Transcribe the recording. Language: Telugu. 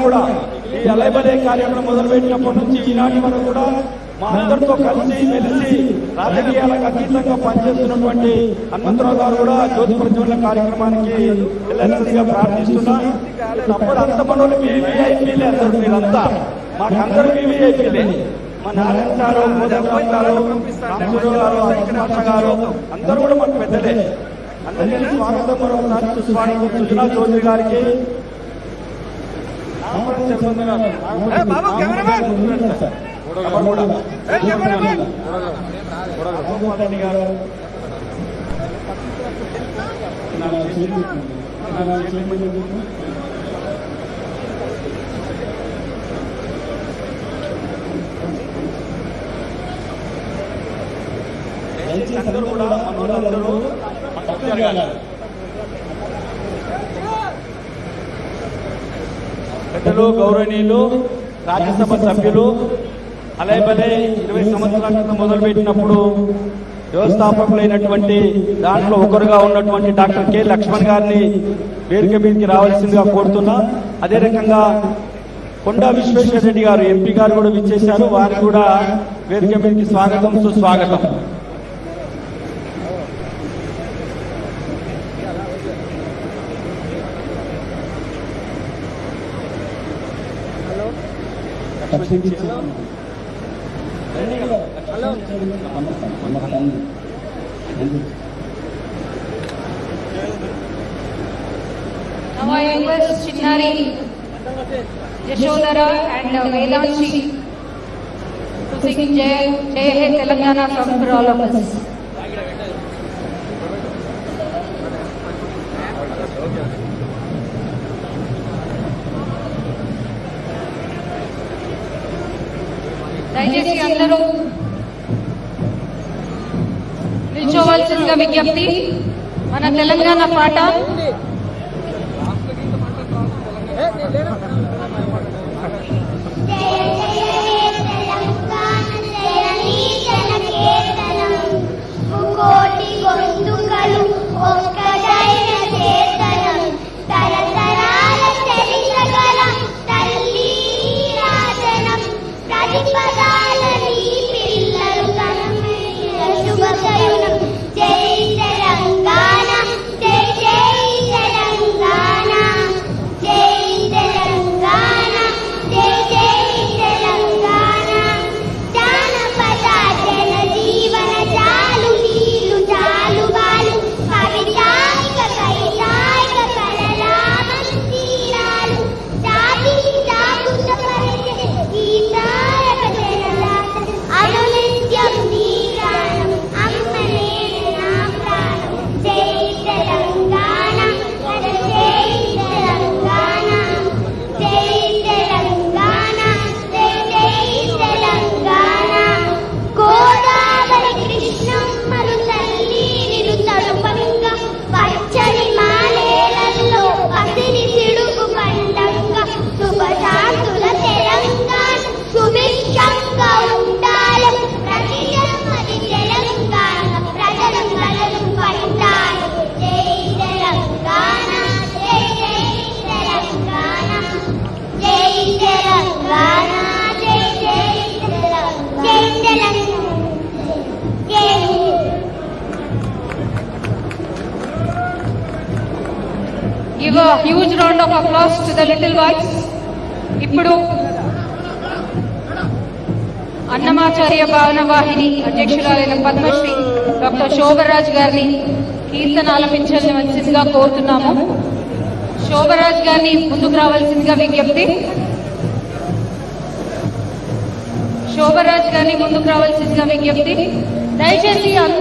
కూడా ఈ అలైబలే కార్యక్రమం మొదలుపెట్టినప్పటి నుంచి ఈనాటి వరకు కూడా మా అందరితో కలిసి మెలిసి రాజకీయాలకు అతీతంగా పనిచేస్తున్నటువంటి హనుమంతరావు గారు కూడా జ్యోతి ప్రజ్వలన కార్యక్రమానికి వెళ్ళాల్సిందిగా ప్రార్థిస్తున్నాను. తప్పదు అంత మనోళ్ళు విఐపీలే అందరూ, మీరంతా మాకందరూ విఐపీలే. మా నారాయణ గారు, మోదన్ గారు, రామచంద్ర గారు, అశ్వనాథ గారు అందరూ కూడా మాకు పెద్దలే. అందరికీ స్వాగతం. మరొకసారి సుస్వాగతం సుజనా చౌదరి గారికి, అందరూ కూడా మనోళ్ళందరూ పెద్దలు, గౌరవనీయులు, రాజ్యసభ సభ్యులు, అలైబలే 20 సంవత్సరాల క్రితం మొదలుపెట్టినప్పుడు వ్యవస్థాపకులైనటువంటి దాంట్లో ఒకరుగా ఉన్నటువంటి డాక్టర్ కె లక్ష్మణ్ గారిని వేదిక మీదకి రావాల్సిందిగా కోరుతున్నా. అదే రకంగా కొండా విశ్వేశ్వర రెడ్డి గారు ఎంపీ గారు కూడా విచ్చేశారు. వారికి కూడా వేదిక మీదకి స్వాగతం, సుస్వాగతం. Now I request Chinnari, Yashodhara and Vedanshi to sing Jai Hai Telangana song for all of us. దయచేసి అందరూ నిల్చోవలసిందిగా విజ్ఞప్తి. మన తెలంగాణ పాట Give a huge round of applause to the little ones. ఇప్పుడు అన్నమాచార్య భావన వాహిని అధ్యక్షురాలైన పద్మశ్రీ డాక్టర్ శోభరాజ్ గారిని కీర్తన ఆలపించాల్సిందిగా కోరుతున్నాము. శోభరాజ్ గారిని ముందుకు రావాల్సిందిగా విజ్ఞప్తి. శోభరాజ్ గారిని ముందుకు రావాల్సిందిగా విజ్ఞప్తి. దయచేసి అందరూ